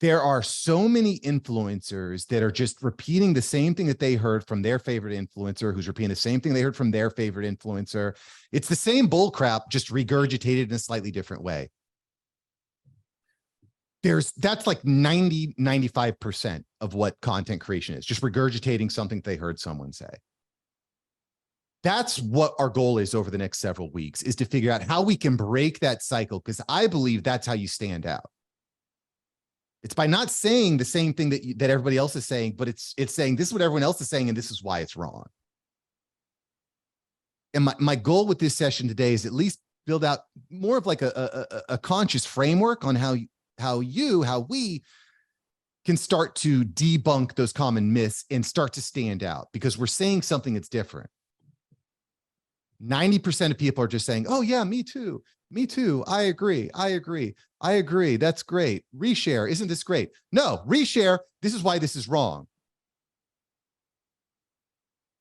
there are so many influencers that are just repeating the same thing that they heard from their favorite influencer, who's repeating the same thing they heard from their favorite influencer. It's the same bull crap, just regurgitated in a slightly different way. That's like 95% of what content creation is, just regurgitating something they heard someone say. That's what our goal is over the next several weeks, is to figure out how we can break that cycle, because I believe that's how you stand out. It's by not saying the same thing that everybody else is saying, but it's saying this is what everyone else is saying, and this is why it's wrong. And my goal with this session today is at least build out more of like a conscious framework on how we can start to debunk those common myths and start to stand out, because we're saying something that's different. 90% of people are just saying, oh yeah, me too. Me too. I agree. I agree. I agree. That's great. Reshare. Isn't this great? No, reshare. This is why this is wrong.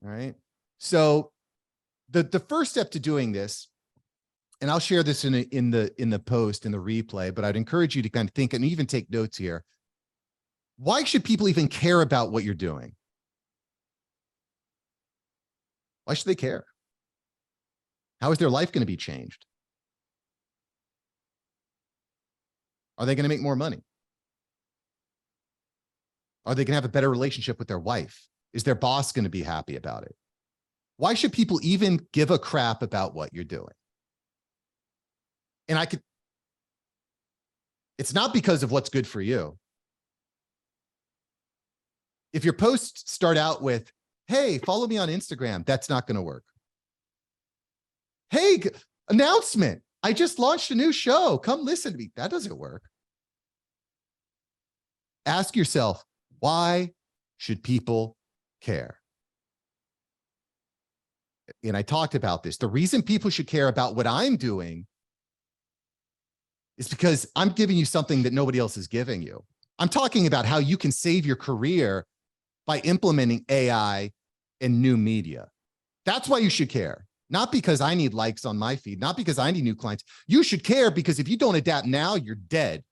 All right. So the first step to doing this, and I'll share this in the post, in the replay, but I'd encourage you to kind of think and even take notes here. Why should people even care about what you're doing? Why should they care? How is their life going to be changed? Are they going to make more money? Are they going to have a better relationship with their wife? Is their boss going to be happy about it? Why should people even give a crap about what you're doing? And it's not because of what's good for you. If your posts start out with, hey, follow me on Instagram, that's not going to work. Hey, announcement, I just launched a new show, come listen to me. That doesn't work. Ask yourself, why should people care? And I talked about this. The reason people should care about what I'm doing is because I'm giving you something that nobody else is giving you. I'm talking about how you can save your career by implementing AI and new media. That's why you should care. Not because I need likes on my feed, not because I need new clients. You should care because if you don't adapt now, you're dead.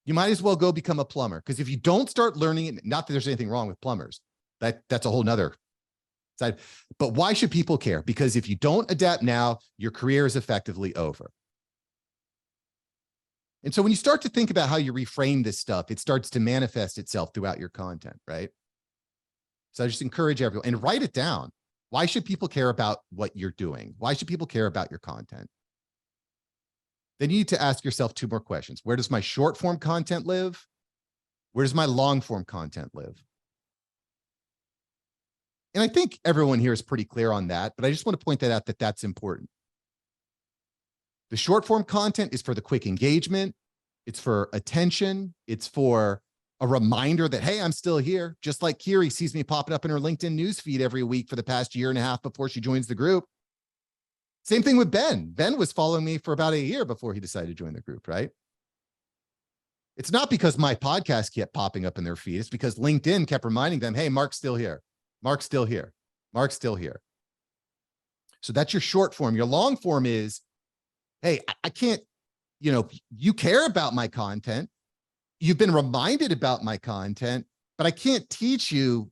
You might as well go become a plumber, because if you don't start learning it, not that there's anything wrong with plumbers, that's a whole nother side. But why should people care? Because if you don't adapt now, your career is effectively over. And so when you start to think about how you reframe this stuff, it starts to manifest itself throughout your content, right? So I just encourage everyone, and write it down. Why should people care about what you're doing? Why should people care about your content? Then you need to ask yourself two more questions. Where does my short form content live? Where does my long form content live? And I think everyone here is pretty clear on that, but I just want to point that out, that's important. The short form content is for the quick engagement. It's for attention. It's for a reminder that, hey, I'm still here. Just like Kiri sees me popping up in her LinkedIn newsfeed every week for the past year and a half before she joins the group. Same thing with Ben. Ben was following me for about a year before he decided to join the group, right? It's not because my podcast kept popping up in their feed. It's because LinkedIn kept reminding them, hey, Mark's still here. Mark's still here. Mark's still here. So that's your short form. Your long form is, hey, I can't, you care about my content. You've been reminded about my content, but I can't teach you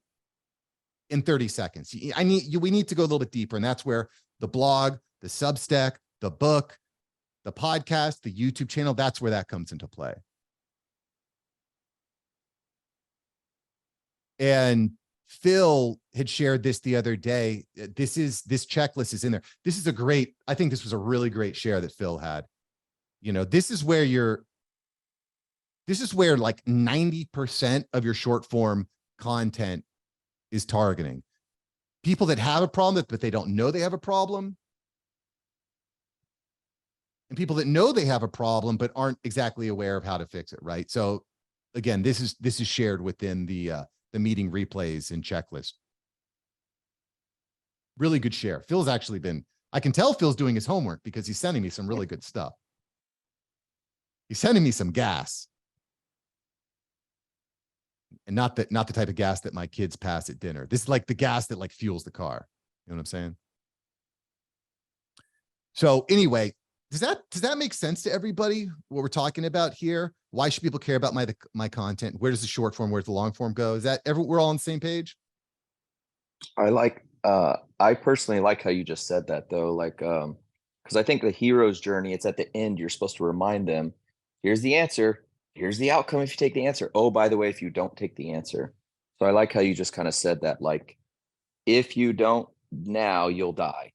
in 30 seconds. We need to go a little bit deeper. And that's where the blog, the Substack, the book, the podcast, the YouTube channel, that's where that comes into play. And Phil had shared this the other day. This checklist is in there. I think this was a really great share that Phil had. This is where like 90% of your short form content is targeting. People that have a problem, but they don't know they have a problem. And people that know they have a problem, but aren't exactly aware of how to fix it, right? So again, this is shared within the meeting replays and checklist. Really good share. Phil's actually I can tell Phil's doing his homework because he's sending me some really good stuff. He's sending me some gas. And not the type of gas that my kids pass at dinner. This is like the gas that like fuels the car. You know what I'm saying? So anyway, does that make sense to everybody? What we're talking about here? Why should people care about my content? Where does the short form, where's the long form go? Is that we're all on the same page? I personally like how you just said that though, like, because I think the hero's journey, it's at the end, you're supposed to remind them, here's the answer, here's the outcome if you take the answer. Oh, by the way, if you don't take the answer. So I like how you just kind of said that, like, if you don't now, you'll die.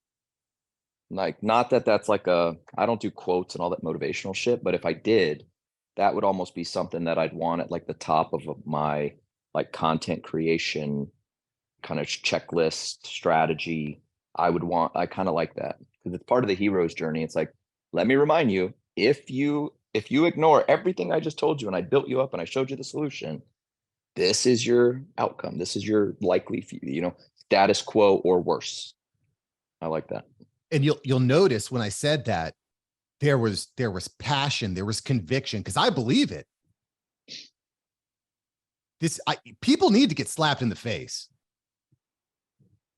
Like, not that that's like I don't do quotes and all that motivational shit, but if I did, that would almost be something that I'd want at like the top of my like content creation kind of checklist strategy. I kind of like that because it's part of the hero's journey. It's like, let me remind you, if you ignore everything I just told you and I built you up and I showed you the solution, this is your outcome. This is your likely, status quo or worse. I like that. And you'll notice when I said that, there was passion, there was conviction, because I believe it. People need to get slapped in the face.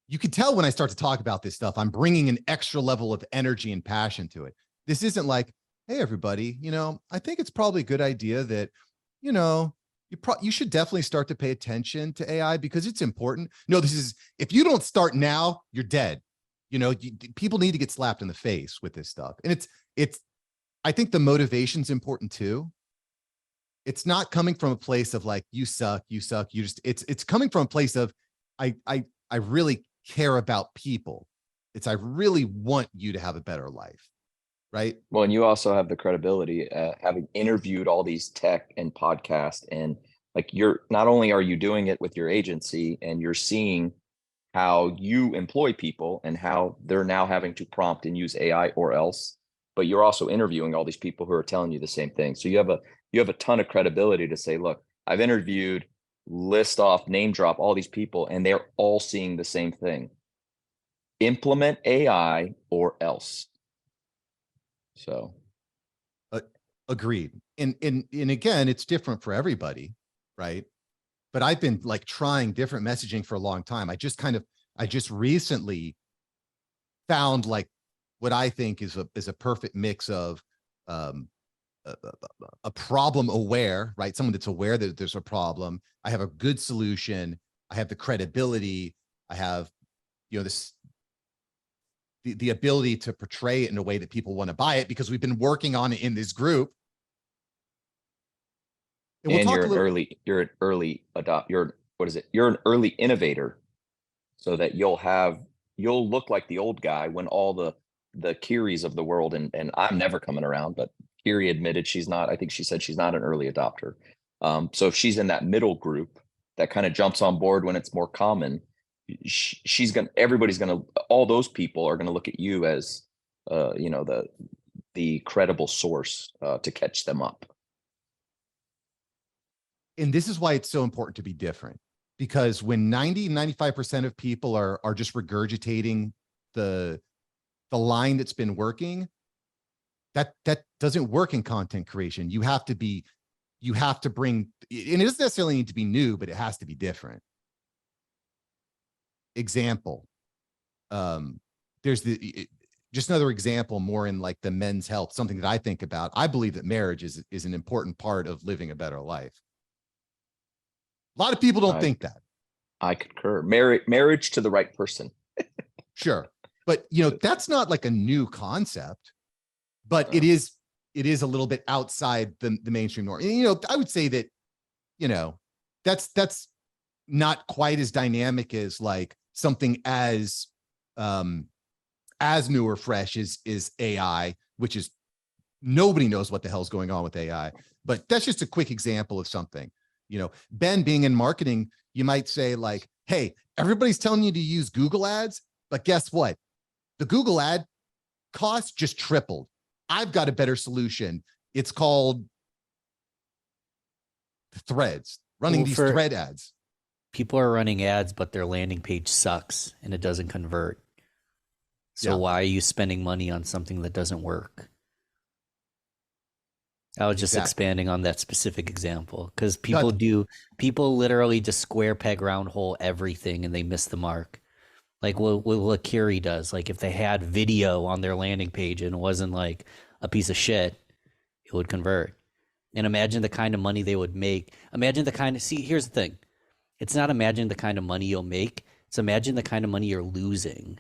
You can tell when I start to talk about this stuff, I'm bringing an extra level of energy and passion to it. This isn't like, hey, everybody, I think it's probably a good idea that, you should definitely start to pay attention to AI because it's important. No, this is, if you don't start now, you're dead. People need to get slapped in the face with this stuff. And I think the motivation's important too. It's not coming from a place of like, you suck, it's coming from a place of, I really care about people. I really want you to have a better life. Right. Well, and you also have the credibility, having interviewed all these tech and podcasts, and like, not only are you doing it with your agency and you're seeing how you employ people and how they're now having to prompt and use AI or else, but you're also interviewing all these people who are telling you the same thing. So you have a ton of credibility to say, look, I've interviewed, list off, name drop all these people, and they're all seeing the same thing. Implement AI or else. So agreed. And again, it's different for everybody, right? But I've been like trying different messaging for a long time. I just recently found like what I think is a perfect mix of a problem aware, right? Someone that's aware that there's a problem. I have a good solution. I have the credibility. I have, the ability to portray it in a way that people want to buy it because we've been working on it in this group. And you're an early innovator, so that you'll look like the old guy when all the Kiris of the world, and I'm never coming around, but Kiri admitted I think she said she's not an early adopter. So if she's in that middle group that kind of jumps on board when it's more common, all those people are gonna look at you as the credible source to catch them up. And this is why it's so important to be different, because when 95% of people are just regurgitating the line that's been working, that doesn't work in content creation. You have to bring, and it doesn't necessarily need to be new, but it has to be different. Example. There's just another example more in like the men's health, something that I think about. I believe that marriage is an important part of living a better life. A lot of people don't think that. I concur. Marriage to the right person. Sure. But that's not like a new concept, but it is a little bit outside the mainstream norm. And, I would say that, that's not quite as dynamic as like something as new or fresh is AI, which is nobody knows what the hell's going on with AI. But that's just a quick example of something. Ben, being in marketing, you might say like, hey, everybody's telling you to use Google ads, but guess what? The Google ad cost just tripled. I've got a better solution. It's called Threads, running these thread ads. People are running ads, but their landing page sucks and it doesn't convert. So why are you spending money on something that doesn't work? I was just expanding on that specific example because people literally just square peg round hole everything and they miss the mark. Like what Kiri does. Like if they had video on their landing page and it wasn't like a piece of shit, it would convert. And imagine the kind of money they would make. Imagine the kind of, see, here's the thing. It's not imagine the kind of money you'll make. It's imagine the kind of money you're losing.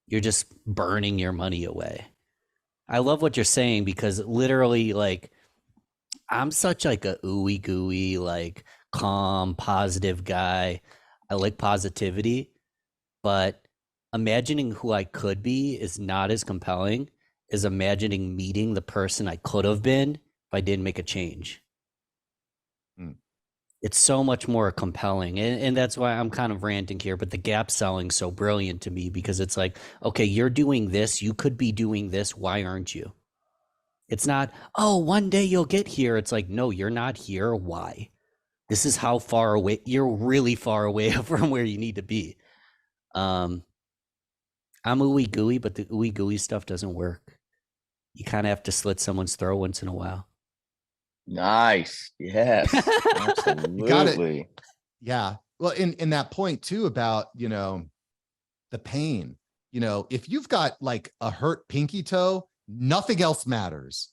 You're just burning your money away. I love what you're saying because literally, like, I'm such like a ooey gooey, like calm, positive guy. I like positivity, but imagining who I could be is not as compelling as imagining meeting the person I could have been if I didn't make a change. It's so much more compelling. And that's why I'm kind of ranting here, but the gap selling so brilliant to me because it's like, okay, you're doing this. You could be doing this. Why aren't you? It's not, oh, one day you'll get here. It's like, no, you're not here. Why? This is how far away you're really far away from where you need to be. I'm ooey gooey, but the ooey gooey stuff doesn't work. You kind of have to slit someone's throat once in a while. Nice. Yes. Absolutely. You got it. Yeah. Well, in that point too about, the pain, if you've got like a hurt pinky toe, nothing else matters.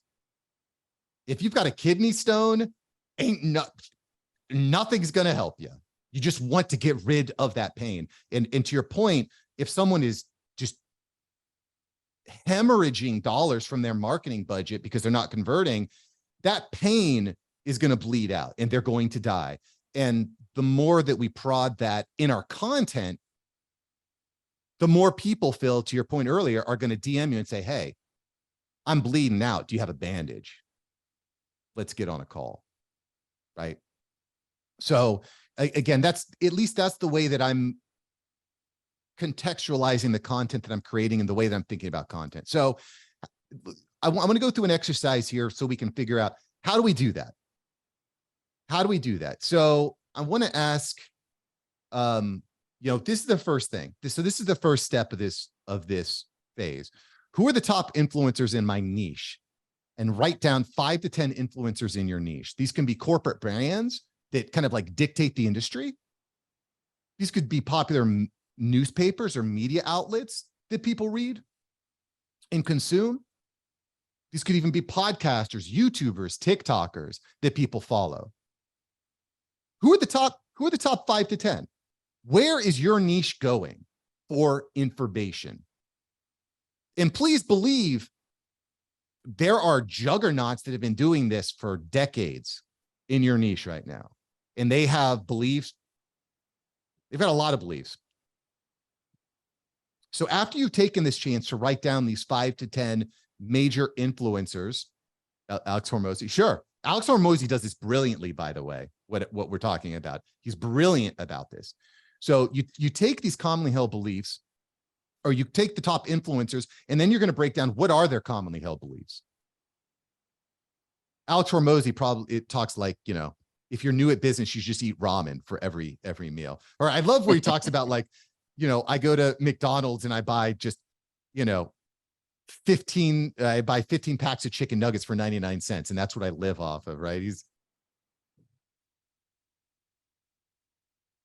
If you've got a kidney stone, nothing's going to help you. You just want to get rid of that pain. And to your point, if someone is just hemorrhaging dollars from their marketing budget because they're not converting, that pain is going to bleed out and they're going to die. And the more that we prod that in our content, the more people, Phil, to your point earlier, are going to DM you and say, hey, I'm bleeding out. Do you have a bandage? Let's get on a call. Right. So again, that's the way that I'm contextualizing the content that I'm creating and the way that I'm thinking about content. So I'm going to go through an exercise here so we can figure out how do we do that? How do we do that? So I want to ask, this is the first thing. So this is the first step of this phase. Who are the top influencers in my niche? And write down 5 to 10 influencers in your niche. These can be corporate brands that kind of like dictate the industry. These could be popular newspapers or media outlets that people read and consume. These could even be podcasters, YouTubers, TikTokers that people follow. Who are the top 5 to 10? Where is your niche going for information? And please believe there are juggernauts that have been doing this for decades in your niche right now. And they have beliefs. They've got a lot of beliefs. So after you've taken this chance to write down these 5 to 10 major influencers, Alex Hormozi, sure. Alex Hormozi does this brilliantly, by the way, what we're talking about. He's brilliant about this. So you take these commonly held beliefs, or you take the top influencers, and then you're going to break down what are their commonly held beliefs. Alex Hormozi talks like, if you're new at business, you just eat ramen for every meal. Or I love where he talks about like, I go to McDonald's and I buy just, 15 packs of chicken nuggets for 99 cents. And that's what I live off of, right?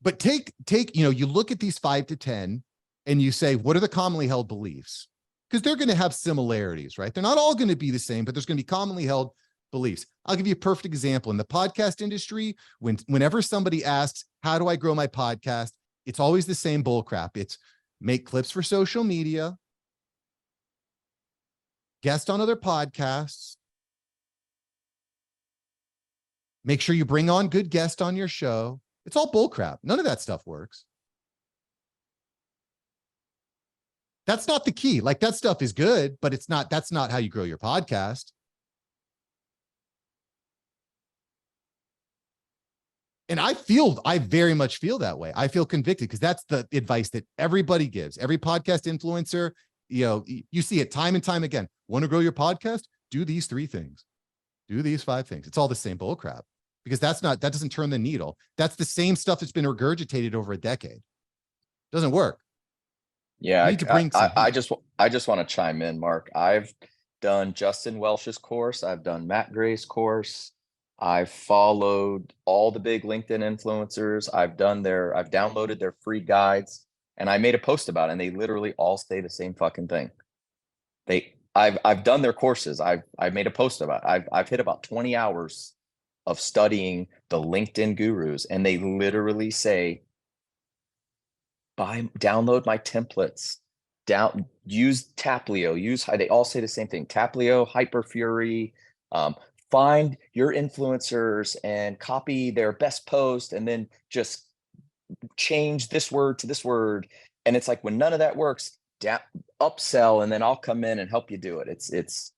But take, you look at these 5 to 10 and you say, what are the commonly held beliefs? Because they're going to have similarities, right? They're not all going to be the same, but there's going to be commonly held beliefs. I'll give you a perfect example. In the podcast industry, whenever somebody asks, how do I grow my podcast? It's always the same bull crap. It's make clips for social media, guest on other podcasts, make sure you bring on good guests on your show. It's all bull crap. None of that stuff works. That's not the key. Like that stuff is good, but that's not how you grow your podcast. And I very much feel that way. I feel convicted because that's the advice that everybody gives. Every podcast influencer, you see it time and time again. Want to grow your podcast? Do these 3 things. Do these 5 things. It's all the same bull crap because that doesn't turn the needle. That's the same stuff that's been regurgitated over a decade. Doesn't work. Yeah, I just want to chime in, Mark. I've done Justin Welsh's course. I've done Matt Gray's course. I've followed all the big LinkedIn influencers. I've downloaded their free guides, and I made a post about it, and they literally all say the same fucking thing. I've done their courses. I've made a post about it. I've hit about 20 hours of studying the LinkedIn gurus, and they literally say, download my templates, use Taplio, they all say the same thing. Taplio, Hyperfury, find your influencers and copy their best post, and then just change this word to this word. And it's like, when none of that works, upsell, and then I'll come in and help you do it. It's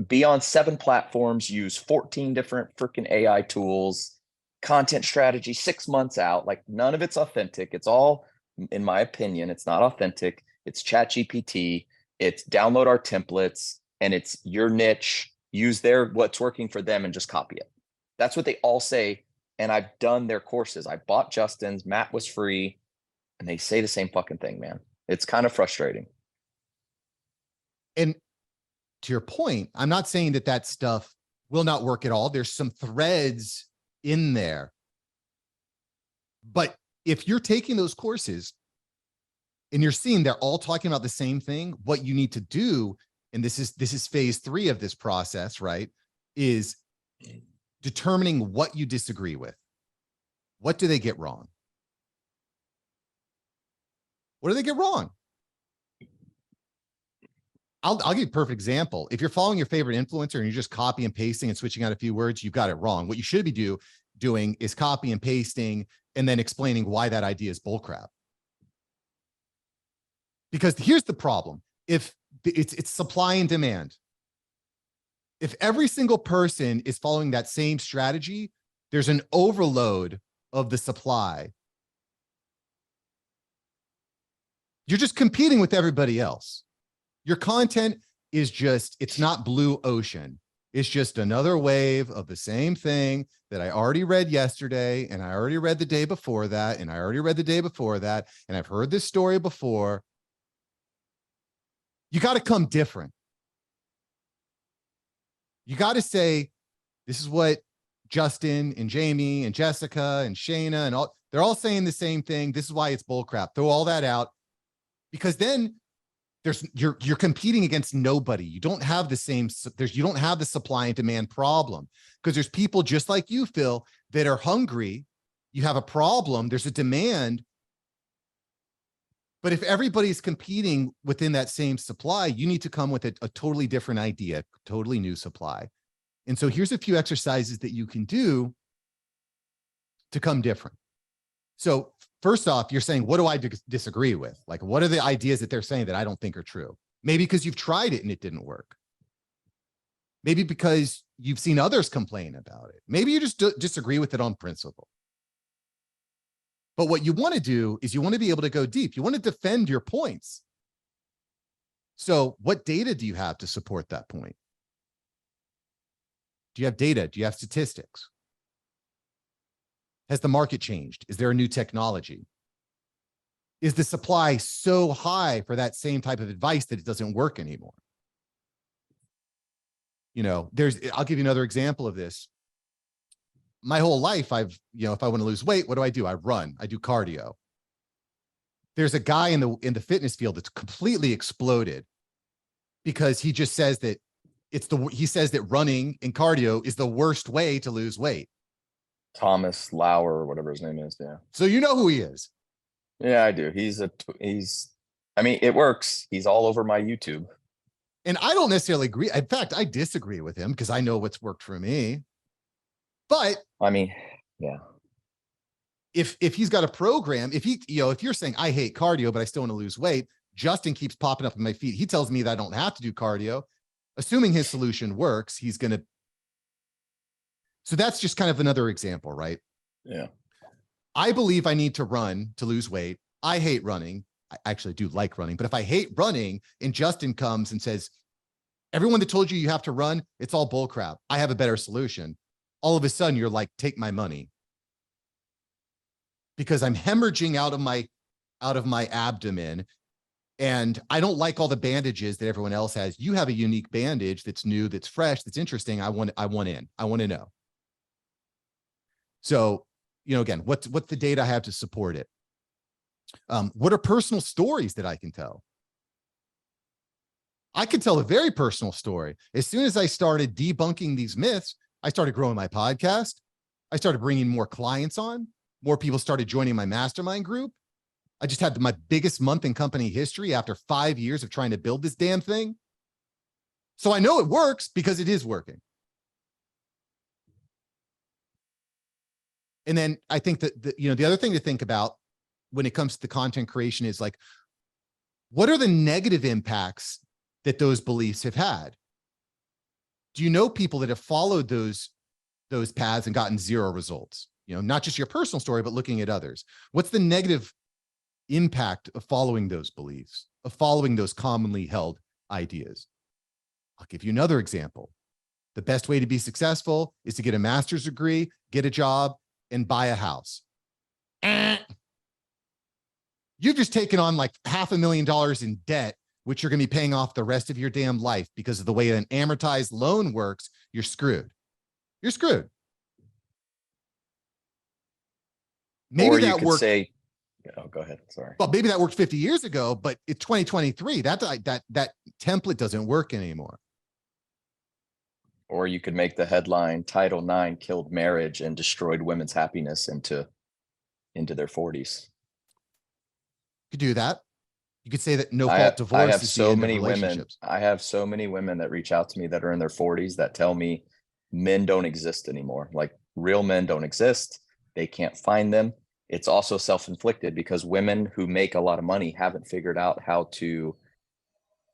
be on 7 platforms, use 14 different freaking AI tools, content strategy 6 months out. Like, none of it's authentic. It's all, in my opinion, it's not authentic. It's Chat GPT. It's download our templates, and it's your niche. Use what's working for them and just copy it. That's what they all say. And I've done their courses. I bought Justin's. Matt was free, and they say the same fucking thing, man. It's kind of frustrating. And to your point, I'm not saying that stuff will not work at all. There's some threads in there. But if you're taking those courses and you're seeing they're all talking about the same thing, what you need to do, and this is phase 3 of this process, right, is determining what you disagree with. What do they get wrong? What do they get wrong? I'll give you a perfect example. If you're following your favorite influencer and you're just copy and pasting and switching out a few words, you've got it wrong. What you should be doing is copy and pasting and then explaining why that idea is bullcrap. Because here's the problem. If it's supply and demand. If every single person is following that same strategy, there's an overload of the supply. You're just competing with everybody else. Your content is it's not blue ocean. It's just another wave of the same thing that I already read yesterday, and I already read the day before that, and I already read the day before that, and I've heard this story before. You got to come different. You got to say, this is what Justin and Jamie and Jessica and Shayna and they're all saying the same thing. This is why it's bullcrap. Throw all that out, because then you're competing against nobody. You don't have the same, you don't have the supply and demand problem, because there's people just like you, Phil, that are hungry. You have a problem. There's a demand. But if everybody's competing within that same supply, you need to come with a totally different idea, totally new supply. And so here's a few exercises that you can do to come different. So first off, you're saying, what do I disagree with? Like, what are the ideas that they're saying that I don't think are true? Maybe because you've tried it and it didn't work. Maybe because you've seen others complain about it. Maybe you just disagree with it on principle. But what you want to do is you want to be able to go deep. You want to defend your points. So what data do you have to support that point? Do you have data? Do you have statistics? Has the market changed? Is there a new technology? Is the supply so high for that same type of advice that it doesn't work anymore? You know, I'll give you another example of this. My whole life, if I want to lose weight, what do? I run, I do cardio. There's a guy in the fitness field that's completely exploded because he just says that he says that running and cardio is the worst way to lose weight. Thomas Lauer, or whatever his name is. Yeah. So you know who he is. Yeah, I do. I mean, it works. He's all over my YouTube. And I don't necessarily agree. In fact, I disagree with him because I know what's worked for me. But I mean, yeah. If he's got a program, if you're saying I hate cardio, but I still want to lose weight, Justin keeps popping up in my feed. He tells me that I don't have to do cardio. Assuming his solution works, he's going to. So that's just kind of another example, right? Yeah. I believe I need to run to lose weight. I hate running. I actually do like running, but if I hate running and Justin comes and says, everyone that told you have to run, it's all bullcrap. I have a better solution. All of a sudden you're like, take my money. Because I'm hemorrhaging out of my abdomen. And I don't like all the bandages that everyone else has. You have a unique bandage that's new, that's fresh, that's interesting. I want to know. So, again, what's the data I have to support it? What are personal stories that I can tell? I could tell a very personal story. As soon as I started debunking these myths, I started growing my podcast. I started bringing more clients on. More people started joining my mastermind group. I just had my biggest month in company history after 5 years of trying to build this damn thing. So I know it works because it is working. And then I think that the other thing to think about when it comes to the content creation is like, what are the negative impacts that those beliefs have had? Do you know people that have followed those paths and gotten zero results? Not just your personal story, but looking at others. What's the negative impact of following those beliefs, of following those commonly held ideas? I'll give you another example. The best way to be successful is to get a master's degree, get a job, and buy a house. You've just taken on like $500,000 in debt, which you're going to be paying off the rest of your damn life because of the way an amortized loan works. You're screwed. You're screwed. Maybe or you that could worked. say, oh, go ahead. Sorry. Well, maybe that worked 50 years ago, but it's 2023. That template doesn't work anymore. Or you could make the headline, Title IX killed marriage and destroyed women's happiness into their 40s. You could do that. You could say that no I fault divorce have is so the end many of women. relationships. I have so many women that reach out to me that are in their 40s that tell me men don't exist anymore. Like real men don't exist. They can't find them. It's also self-inflicted because women who make a lot of money haven't figured out how to,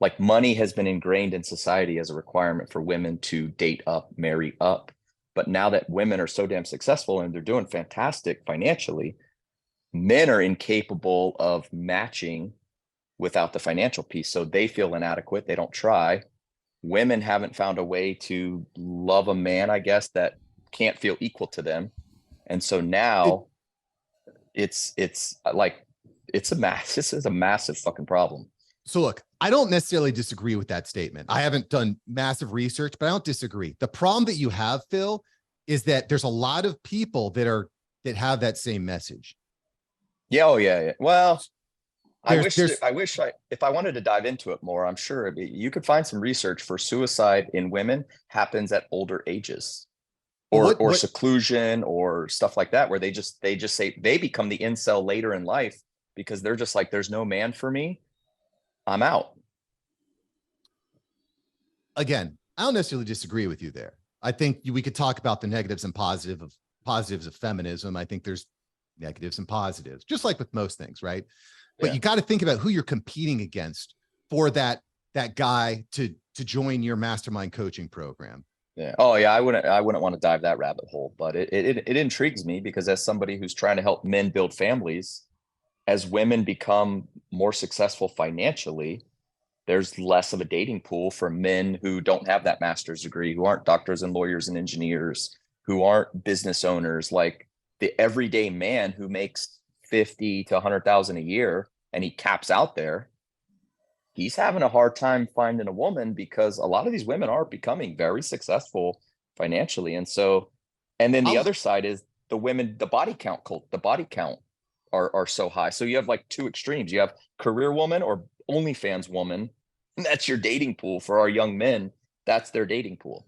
like, money has been ingrained in society as a requirement for women to date up, marry up. But now that women are so damn successful and they're doing fantastic financially, men are incapable of matching without the financial piece. So they feel inadequate. They don't try. Women haven't found a way to love a man, I guess, that can't feel equal to them. And so now it's like, this is a massive fucking problem. So look, I don't necessarily disagree with that statement. I haven't done massive research, but I don't disagree. The problem that you have, Phil, is that there's a lot of people that have that same message. Yeah. Oh yeah. Well, There's- I wish if I wanted to dive into it more, I'm sure you could find some research for suicide in women happens at older ages, or seclusion or stuff like that, where they just say they become the incel later in life because they're just like, there's no man for me. I'm out. Again, I don't necessarily disagree with you there. I think we could talk about the negatives and positives of feminism. I think there's negatives and positives, just like with most things, right? But Yeah. you got to think about who you're competing against for that guy to join your mastermind coaching program. Yeah. Oh yeah. I wouldn't want to dive that rabbit hole, but it intrigues me because as somebody who's trying to help men build families, as women become more successful financially, there's less of a dating pool for men who don't have that master's degree, who aren't doctors and lawyers and engineers, who aren't business owners. Like the everyday man who makes 50 to 100,000 a year and he caps out there, he's having a hard time finding a woman because a lot of these women are becoming very successful financially. And then the other side is the women, the body count are so high. So you have like two extremes. You have career woman or OnlyFans woman. And that's your dating pool for our young men. That's their dating pool.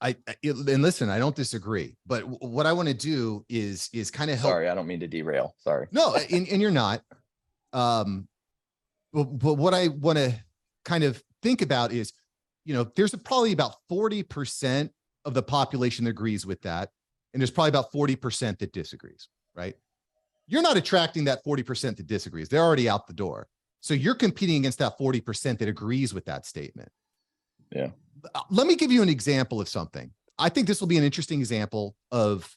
And listen, I don't disagree, but what I want to do is kind of help. Sorry, I don't mean to derail. Sorry. No, and you're not. But what I want to kind of think about is, there's probably about 40% of the population that agrees with that. And there's probably about 40% that disagrees, right? You're not attracting that 40% that disagrees. They're already out the door. So you're competing against that 40% that agrees with that statement. Yeah. Let me give you an example of something. I think this will be an interesting example of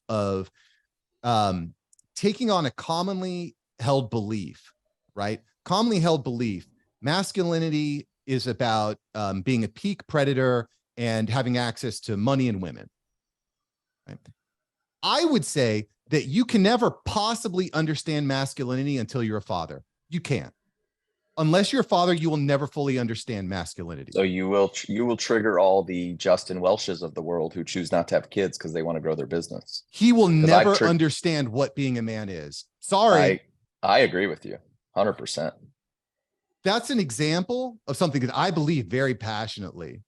taking on a commonly held belief, right? Commonly held belief. Masculinity is about being a peak predator and having access to money and women. Right? I would say that you can never possibly understand masculinity until you're a father. You can't. Unless you're a father, you will never fully understand masculinity. So you will trigger all the Justin Welshes of the world who choose not to have kids because they want to grow their business. He will never understand what being a man is. Sorry. I agree with you 100%. that's an example of something that I believe very passionately.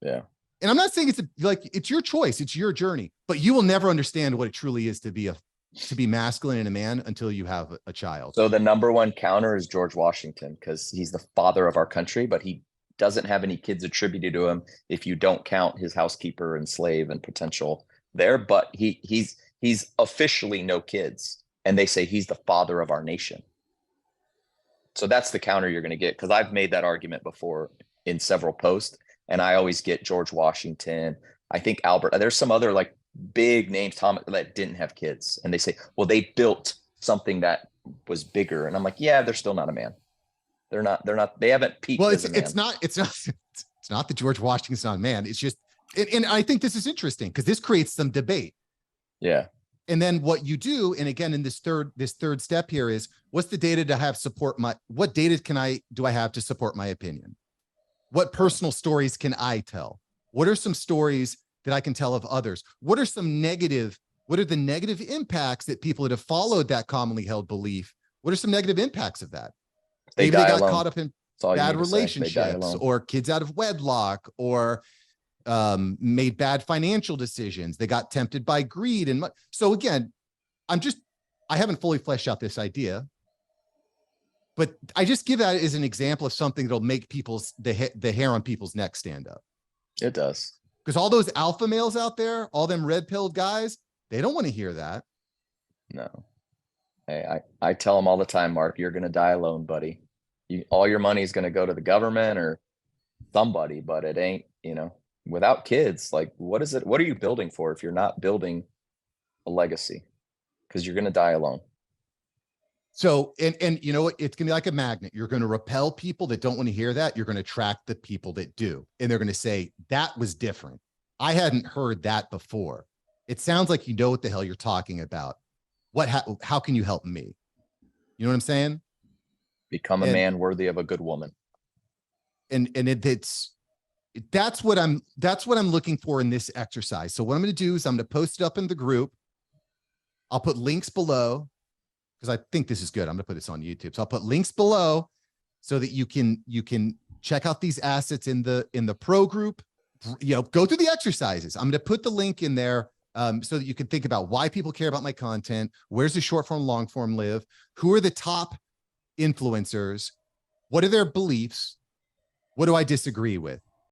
Yeah. And I'm not saying it's your choice, it's your journey, but you will never understand what it truly is to be masculine and a man until you have a child. So the number one counter is George Washington, because he's the father of our country, but he doesn't have any kids attributed to him if you don't count his housekeeper and slave and potential there. But he's officially no kids, and they say he's the father of our nation. So that's the counter you're going to get, because I've made that argument before in several posts, and I always get George Washington. I think Albert. There's some other like big names, Tom, that didn't have kids, and they say, well, they built something that was bigger, and I'm like, yeah, they're still not a man. They're not. They haven't peaked. Well, as a man. it's not that George Washington's not a man. It's just, and I think this is interesting because this creates some debate. Yeah. And then what you do, and again, in this third step here is, what's the data to have support what data do I have to support my opinion? What personal stories can I tell? What are some stories that I can tell of others? What are the negative impacts that people that have followed that commonly held belief? What are some negative impacts of that? Maybe they got caught up in bad relationships, or kids out of wedlock, or made bad financial decisions. They got tempted by greed. And so again, I haven't fully fleshed out this idea, but I just give that as an example of something that'll make the hair on people's neck stand up. It does. Because all those alpha males out there, all them red-pilled guys, they don't want to hear that. No. Hey, I tell them all the time, Mark, you're going to die alone, buddy. All your money is going to go to the government or somebody, but it ain't, without kids, like, what are you building for if you're not building a legacy? Because you're going to die alone. So, and you know what? It's going to be like a magnet. You're going to repel people that don't want to hear that. You're going to attract the people that do. And they're going to say, that was different. I hadn't heard that before. It sounds like you know what the hell you're talking about. How can you help me? You know what I'm saying? Become a man worthy of a good woman. And that's what I'm looking for in this exercise. So what I'm going to do is I'm going to post it up in the group. I'll put links below, because I think this is good. I'm going to put this on YouTube. So I'll put links below so that you can check out these assets in the pro group. Go through the exercises. I'm going to put the link in there so that you can think about why people care about my content. Where's the short form, long form live? Who are the top influencers? What are their beliefs? What do I disagree with?